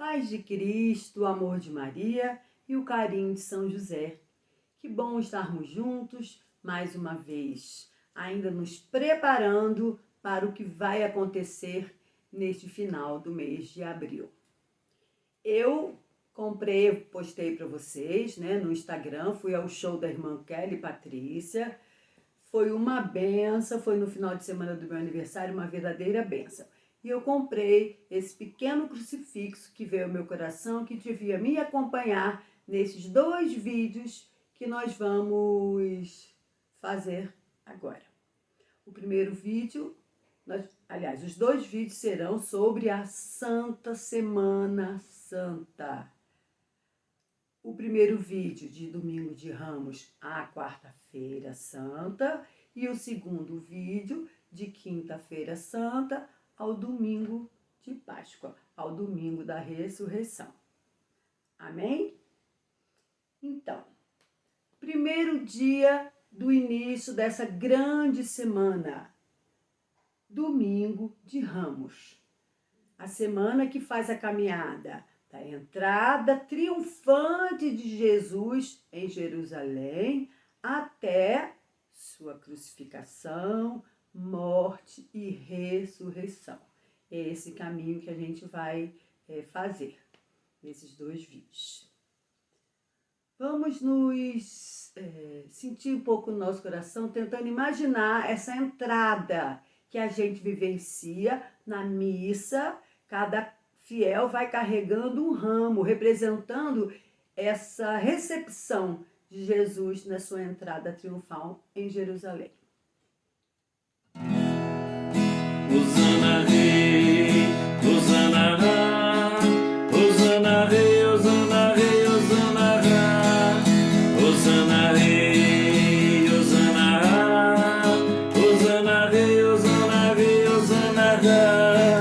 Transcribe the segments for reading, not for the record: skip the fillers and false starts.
Paz de Cristo, o amor de Maria e o carinho de São José. Que bom estarmos juntos mais uma vez, ainda nos preparando para o que vai acontecer neste final do mês de abril. Eu postei para vocês, no Instagram, fui ao show da irmã Kelly Patrícia. Foi uma benção, foi no final de semana do meu aniversário, uma verdadeira benção. E eu comprei esse pequeno crucifixo que veio ao meu coração, que devia me acompanhar nesses 2 vídeos que nós vamos fazer agora. O primeiro vídeo, os 2 vídeos serão sobre a Santa Semana Santa. O primeiro vídeo de Domingo de Ramos à Quarta-feira Santa e o segundo vídeo de Quinta-feira Santa ao Domingo de Páscoa, ao Domingo da Ressurreição. Amém? Então, primeiro dia do início dessa grande semana, Domingo de Ramos. A semana que faz a caminhada da entrada triunfante de Jesus em Jerusalém até sua crucificação, morte e ressurreição. É esse caminho que a gente vai fazer nesses 2 vídeos. Vamos nos sentir um pouco no nosso coração, tentando imaginar essa entrada que a gente vivencia na missa. Cada fiel vai carregando um ramo, representando essa recepção de Jesus na sua entrada triunfal em Jerusalém. Hosana Rei, Hosana Ra, Hosana Rei, Hosana Rei, Hosana Ra, Hosana Rei, Hosana Ra, Hosana Rei, Hosana Rei, Hosana Ra.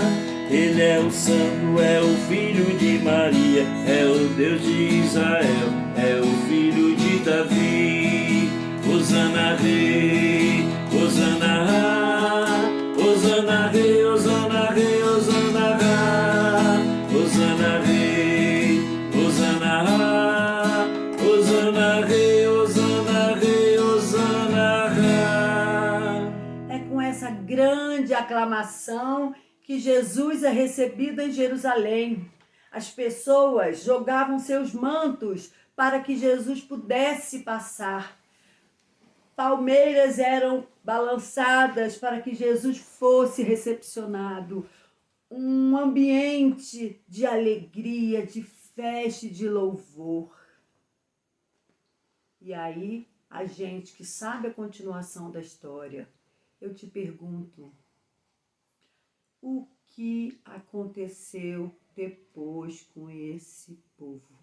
Ele é o Santo, é o Filho de Maria, é o Deus de Israel, é o Filho de Davi. Hosana Rei, Hosana Ra, Hosana Rei, Hosana Rei, Hosana Ra, Hosana Rei, Hosana Ra, Hosana Rei, Hosana Rei, Hosana Ra. É com essa grande aclamação que Jesus é recebido em Jerusalém. As pessoas jogavam seus mantos para que Jesus pudesse passar. Palmeiras eram balançadas para que Jesus fosse recepcionado. Um ambiente de alegria, de festa e de louvor. E aí, a gente que sabe a continuação da história, eu te pergunto, o que aconteceu depois com esse povo?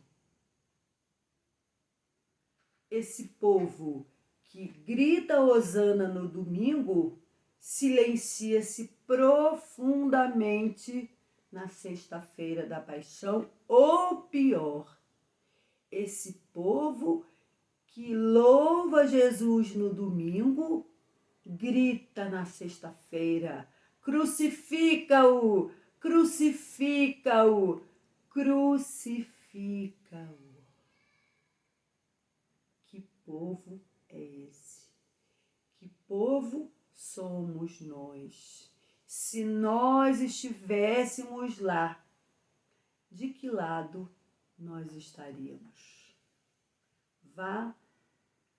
Esse povo que grita hosana no domingo, silencia-se profundamente na sexta-feira da paixão, ou pior, esse povo que louva Jesus no domingo, grita na sexta-feira, crucifica-o, crucifica-o, crucifica-o. Que povo é esse? Que povo somos nós? Se nós estivéssemos lá, de que lado nós estaríamos? Vá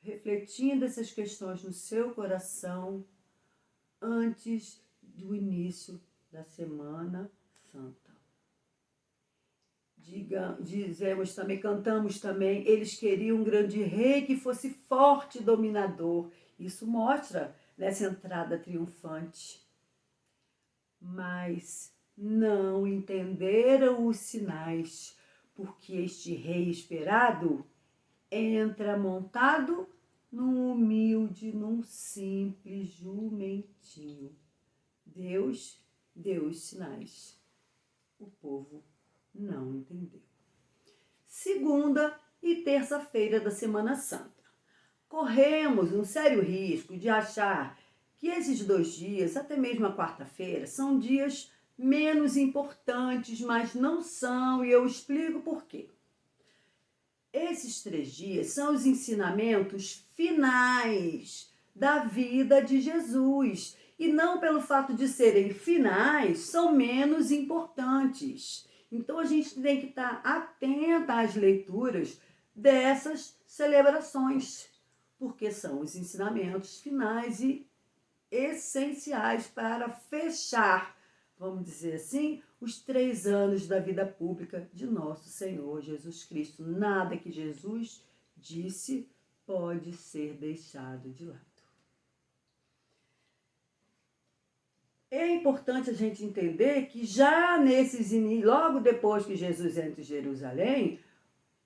refletindo essas questões no seu coração antes do início da Semana Santa. Dizemos também, cantamos também, eles queriam um grande rei que fosse forte e dominador. Isso mostra nessa entrada triunfante. Mas não entenderam os sinais, porque este rei esperado entra montado num humilde, num simples jumentinho. Deus deu os sinais. O povo não entendeu. Segunda e terça-feira da Semana Santa. Corremos um sério risco de achar que esses 2 dias, até mesmo a quarta-feira, são dias menos importantes, mas não são, e eu explico por quê. Esses 3 dias são os ensinamentos finais da vida de Jesus. E não pelo fato de serem finais, são menos importantes. Então a gente tem que estar atenta às leituras dessas celebrações, porque são os ensinamentos finais e essenciais para fechar, vamos dizer assim, os 3 anos da vida pública de nosso Senhor Jesus Cristo. Nada que Jesus disse pode ser deixado de lado. É importante a gente entender que já logo depois que Jesus entra em Jerusalém,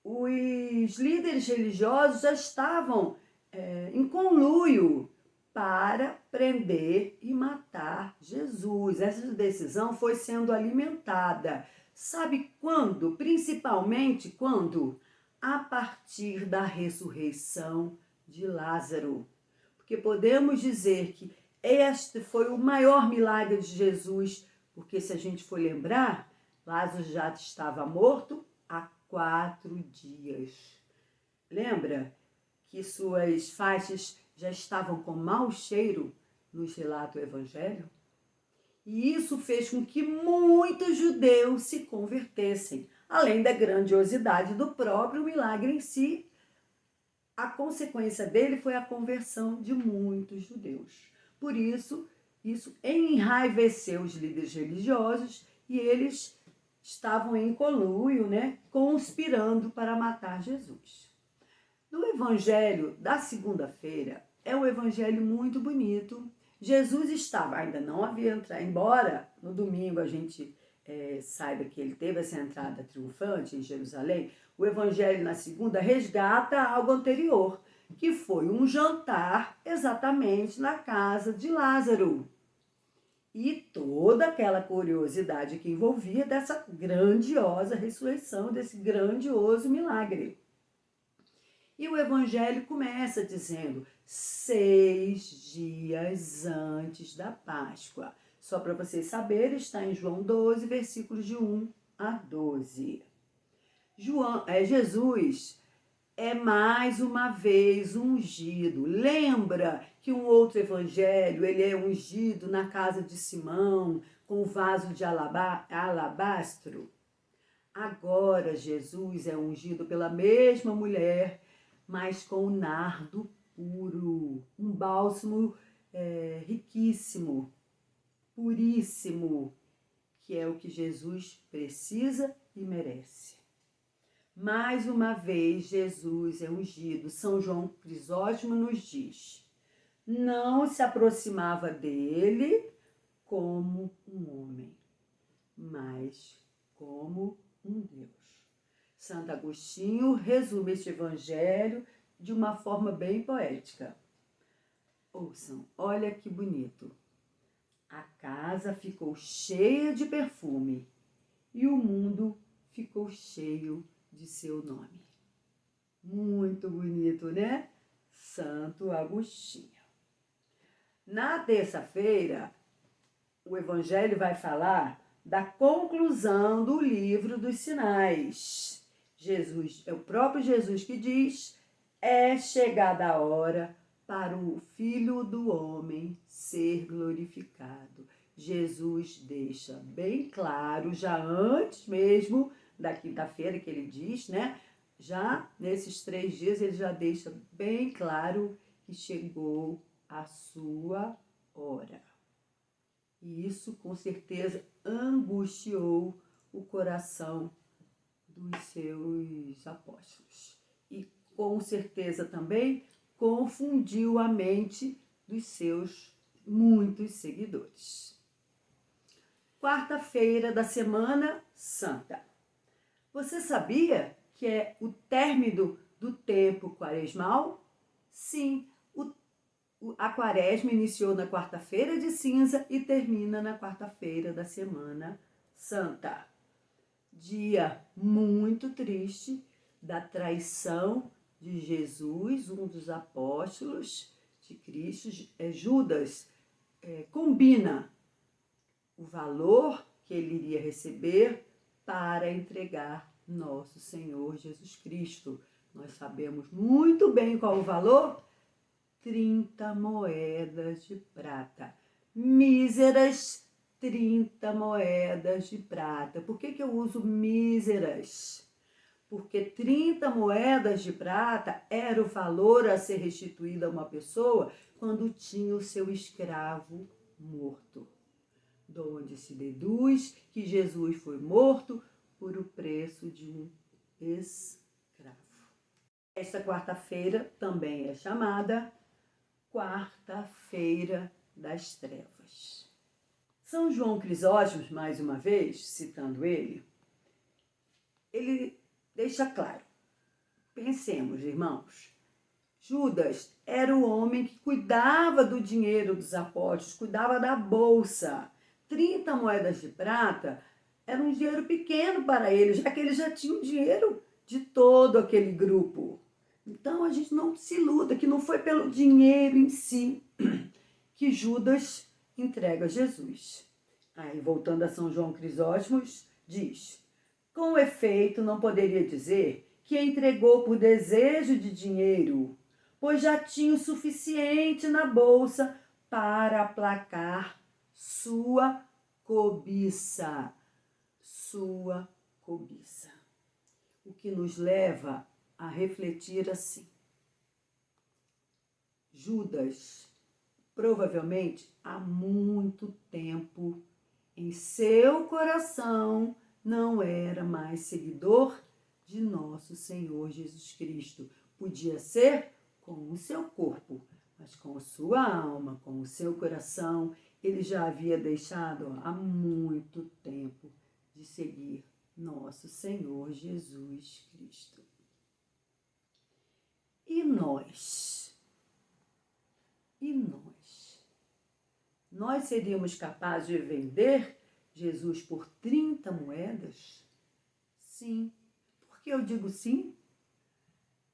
os líderes religiosos já estavam em conluio para prender e matar Jesus. Essa decisão foi sendo alimentada. Sabe quando? Principalmente quando? A partir da ressurreição de Lázaro. Porque podemos dizer que este foi o maior milagre de Jesus, porque se a gente for lembrar, Lázaro já estava morto há 4 dias. Lembra que suas faixas já estavam com mau cheiro, nos relata o Evangelho? E isso fez com que muitos judeus se convertessem, além da grandiosidade do próprio milagre em si. A consequência dele foi a conversão de muitos judeus. Por isso, isso enraiveceu os líderes religiosos e eles estavam em conluio, conspirando para matar Jesus. No Evangelho da segunda-feira, é um evangelho muito bonito. Jesus estava, ainda não havia entrado, embora no domingo a gente saiba que ele teve essa entrada triunfante em Jerusalém, o evangelho na segunda resgata algo anterior, que foi um jantar exatamente na casa de Lázaro. E toda aquela curiosidade que envolvia dessa grandiosa ressurreição, desse grandioso milagre. E o evangelho começa dizendo 6 dias antes da Páscoa. Só para vocês saberem, está em João 12, versículos de 1 a 12. Jesus é mais uma vez ungido. Lembra que um outro evangelho, ele é ungido na casa de Simão, com o vaso de alabastro? Agora Jesus é ungido pela mesma mulher, mas com nardo puro, um bálsamo riquíssimo, puríssimo, que é o que Jesus precisa e merece. Mais uma vez, Jesus é ungido. São João Crisóstomo nos diz: não se aproximava dele como um homem, mas como um Deus. Santo Agostinho resume este evangelho de uma forma bem poética. Ouçam, olha que bonito. A casa ficou cheia de perfume e o mundo ficou cheio de seu nome. Muito bonito, né? Santo Agostinho. Na terça-feira, o Evangelho vai falar da conclusão do livro dos sinais. Jesus, é o próprio Jesus que diz: é chegada a hora para o Filho do Homem ser glorificado. Jesus deixa bem claro, já antes mesmo da quinta-feira que ele diz, já nesses 3 dias ele já deixa bem claro que chegou a sua hora. E isso com certeza angustiou o coração dos seus apóstolos. E com certeza também confundiu a mente dos seus muitos seguidores. Quarta-feira da Semana Santa. Você sabia que é o término do tempo quaresmal? Sim, a quaresma iniciou na quarta-feira de cinza e termina na quarta-feira da Semana Santa. Dia muito triste da traição de Jesus, um dos apóstolos de Cristo. Judas combina o valor que ele iria receber para entregar nosso Senhor Jesus Cristo. Nós sabemos muito bem qual o valor? 30 moedas de prata. Míseras 30 moedas de prata. Por que eu uso míseras? Porque 30 moedas de prata era o valor a ser restituído a uma pessoa quando tinha o seu escravo morto. De onde se deduz que Jesus foi morto por o preço de um escravo. Esta quarta-feira também é chamada Quarta-feira das Trevas. São João Crisóstomo, mais uma vez, citando ele deixa claro. Pensemos, irmãos. Judas era o homem que cuidava do dinheiro dos apóstolos, cuidava da bolsa. 30 moedas de prata era um dinheiro pequeno para ele, já que ele já tinha o dinheiro de todo aquele grupo. Então, a gente não se iluda que não foi pelo dinheiro em si que Judas entrega Jesus. Aí, voltando a São João Crisóstomo, diz: com efeito, não poderia dizer que entregou por desejo de dinheiro, pois já tinha o suficiente na bolsa para aplacar sua cobiça. Sua cobiça. O que nos leva a refletir assim. Judas, provavelmente, há muito tempo, em seu coração, não era mais seguidor de nosso Senhor Jesus Cristo. Podia ser com o seu corpo, mas com a sua alma, com o seu coração, ele já havia deixado há muito tempo de seguir nosso Senhor Jesus Cristo. E nós? E nós? Nós seríamos capazes de vender Jesus por 30 moedas? Sim. Por que eu digo sim?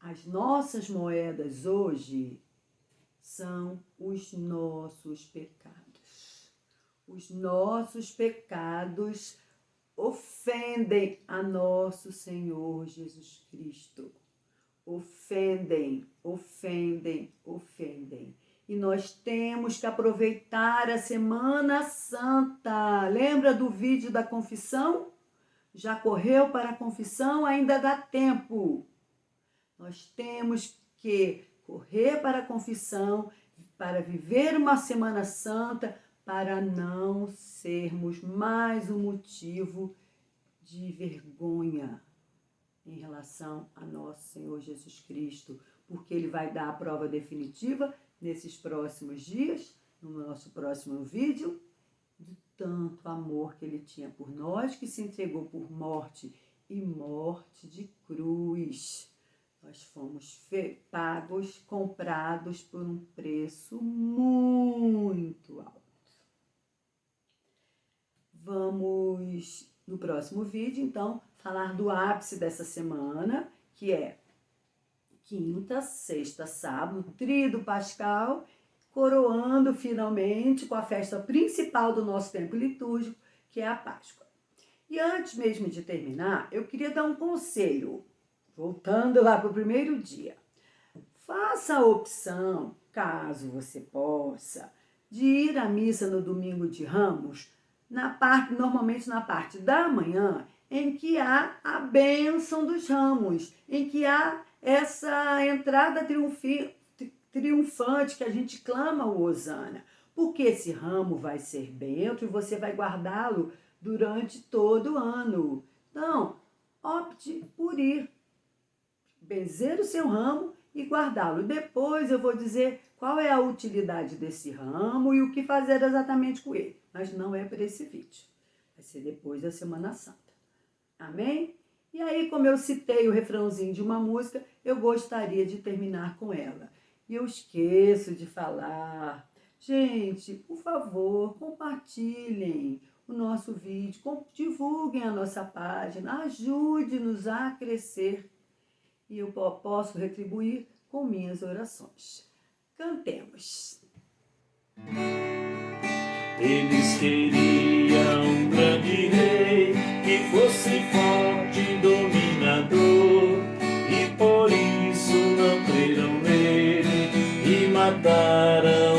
As nossas moedas hoje são os nossos pecados. Os nossos pecados ofendem a nosso Senhor Jesus Cristo. Ofendem, ofendem, ofendem. E nós temos que aproveitar a Semana Santa. Lembra do vídeo da confissão? Já correu para a confissão? Ainda dá tempo. Nós temos que correr para a confissão, para viver uma Semana Santa, para não sermos mais um motivo de vergonha em relação a nosso Senhor Jesus Cristo, porque Ele vai dar a prova definitiva nesses próximos dias, no nosso próximo vídeo, de tanto amor que Ele tinha por nós, que se entregou por morte e morte de cruz. Nós fomos pagos, comprados por um preço muito alto. Vamos, no próximo vídeo, então, falar do ápice dessa semana, que é quinta, sexta, sábado, tríduo pascal, coroando finalmente com a festa principal do nosso tempo litúrgico, que é a Páscoa. E antes mesmo de terminar, eu queria dar um conselho, voltando lá para o primeiro dia. Faça a opção, caso você possa, de ir à missa no domingo de Ramos, normalmente na parte da manhã, em que há a bênção dos ramos, em que há essa entrada triunfante que a gente clama o Hosana. Porque esse ramo vai ser bento e você vai guardá-lo durante todo o ano. Então, opte por ir, benzer o seu ramo e guardá-lo. Depois eu vou dizer qual é a utilidade desse ramo e o que fazer exatamente com ele. Mas não é para esse vídeo. Vai ser depois da Semana Santa. Amém? E aí, como eu citei o refrãozinho de uma música, eu gostaria de terminar com ela. E eu esqueço de falar. Gente, por favor, compartilhem o nosso vídeo, divulguem a nossa página, ajude-nos a crescer. E eu posso retribuir com minhas orações. Cantemos. Eles queriam um grande grande rei, que fosse forte, dominador, e por isso não creram nele e mataram